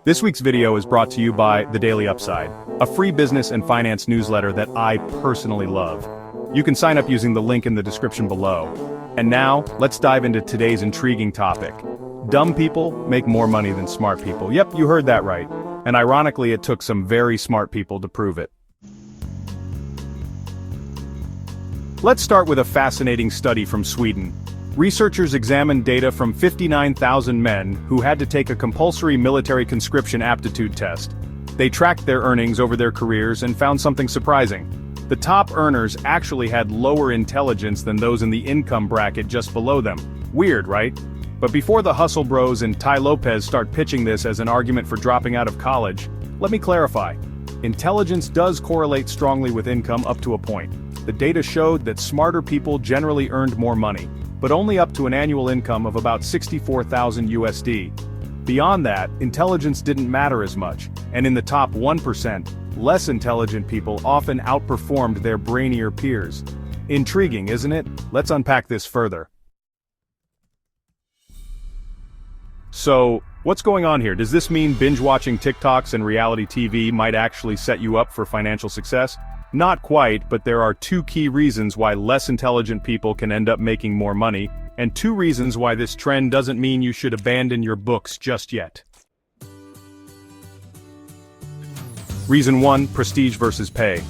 This week's video is brought to you by The Daily Upside, a free business and finance newsletter that I personally love. You can sign up using the link in the description below. And now, let's dive into today's intriguing topic. Dumb people make more money than smart people. Yep, you heard that right. And ironically, it took some very smart people to prove it. Let's start with a fascinating study from Sweden. Researchers examined data from 59,000 men who had to take a compulsory military conscription aptitude test. They tracked their earnings over their careers and found something surprising. The top earners actually had lower intelligence than those in the income bracket just below them. Weird, right? But before the Hustle Bros and Tai Lopez start pitching this as an argument for dropping out of college, let me clarify. Intelligence does correlate strongly with income up to a point. The data showed that smarter people generally earned more money, but only up to an annual income of about 64,000 USD. Beyond that, intelligence didn't matter as much, and in the top 1%, less intelligent people often outperformed their brainier peers. Intriguing, isn't it? Let's unpack this further. So, what's going on here? Does this mean binge-watching TikToks and reality TV might actually set you up for financial success? Not quite, but there are two key reasons why less intelligent people can end up making more money, and two reasons why this trend doesn't mean you should abandon your books just yet. Reason 1: prestige versus pay.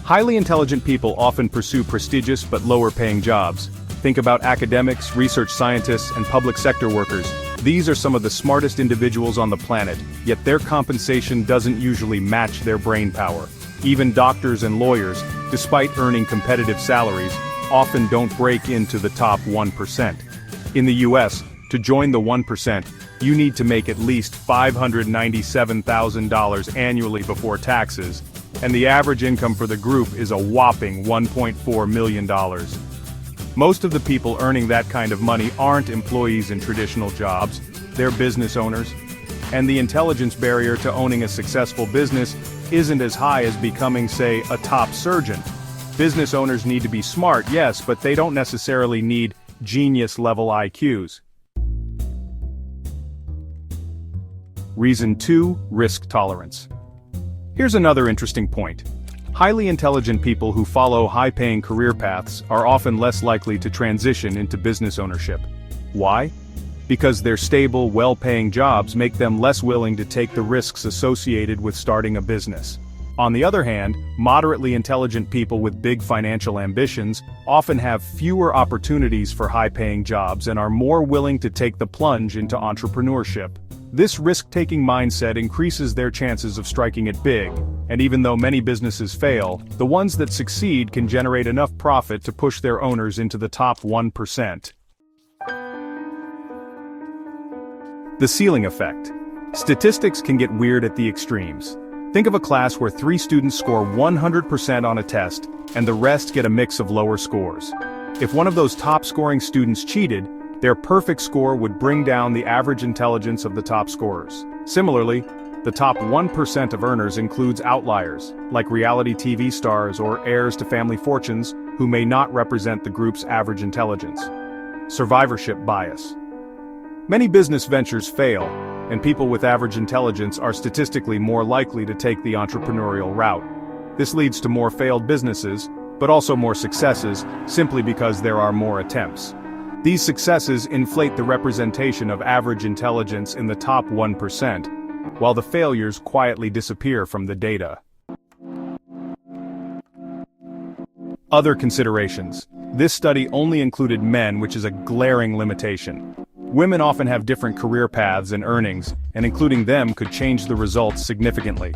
Highly intelligent people often pursue prestigious but lower-paying jobs. Think about academics, research scientists, and public sector workers. These are some of the smartest individuals on the planet, yet their compensation doesn't usually match their brain power. Even doctors and lawyers, despite earning competitive salaries, often don't break into the top 1%. In the US, to join the 1%, you need to make at least $597,000 annually before taxes, and the average income for the group is a whopping $1.4 million. Most of the people earning that kind of money aren't employees in traditional jobs, they're business owners. And the intelligence barrier to owning a successful business isn't as high as becoming, say, a top surgeon. Business owners need to be smart, yes, but they don't necessarily need genius-level IQs. Reason 2: risk tolerance. Here's another interesting point. Highly intelligent people who follow high-paying career paths are often less likely to transition into business ownership. Why? Because their stable, well-paying jobs make them less willing to take the risks associated with starting a business. On the other hand, moderately intelligent people with big financial ambitions often have fewer opportunities for high-paying jobs and are more willing to take the plunge into entrepreneurship. This risk-taking mindset increases their chances of striking it big, and even though many businesses fail, the ones that succeed can generate enough profit to push their owners into the top 1%. The ceiling effect. Statistics can get weird at the extremes. Think of a class where 3 students score 100% on a test, and the rest get a mix of lower scores. If one of those top-scoring students cheated, their perfect score would bring down the average intelligence of the top scorers. Similarly, the top 1% of earners includes outliers, like reality TV stars or heirs to family fortunes, who may not represent the group's average intelligence. Survivorship bias. Many business ventures fail, and people with average intelligence are statistically more likely to take the entrepreneurial route. This leads to more failed businesses, but also more successes, simply because there are more attempts. These successes inflate the representation of average intelligence in the top 1%, while the failures quietly disappear from the data. Other considerations. This study only included men, which is a glaring limitation. Women often have different career paths and earnings, and including them could change the results significantly.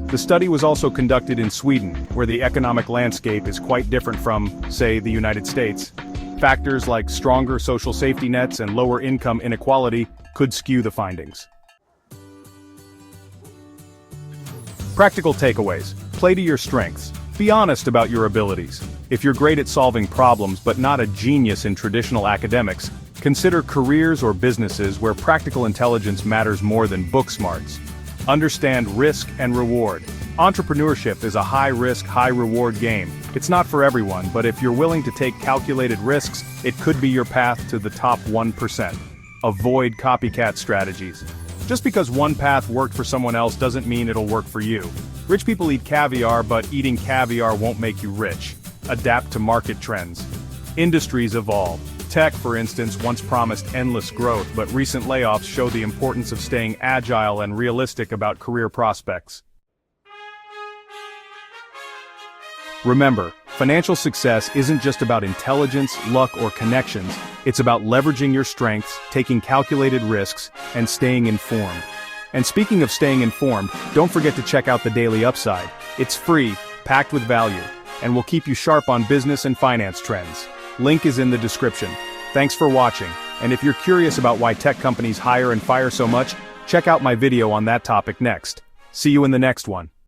The study was also conducted in Sweden, where the economic landscape is quite different from, say, the United States. Factors like stronger social safety nets and lower income inequality could skew the findings. Practical takeaways. Play to your strengths. Be honest about your abilities. If you're great at solving problems but not a genius in traditional academics, consider careers or businesses where practical intelligence matters more than book smarts. Understand risk and reward. Entrepreneurship is a high-risk, high-reward game. It's not for everyone, but if you're willing to take calculated risks, it could be your path to the top 1%. Avoid copycat strategies. Just because one path worked for someone else doesn't mean it'll work for you. Rich people eat caviar, but eating caviar won't make you rich. Adapt to market trends. Industries evolve. Tech, for instance, once promised endless growth, but recent layoffs show the importance of staying agile and realistic about career prospects. Remember, financial success isn't just about intelligence, luck, or connections. It's about leveraging your strengths, taking calculated risks, and staying informed. And speaking of staying informed, don't forget to check out the Daily Upside. It's free, packed with value, and will keep you sharp on business and finance trends. Link is in the description. Thanks for watching, and if you're curious about why tech companies hire and fire so much, check out my video on that topic next. See you in the next one.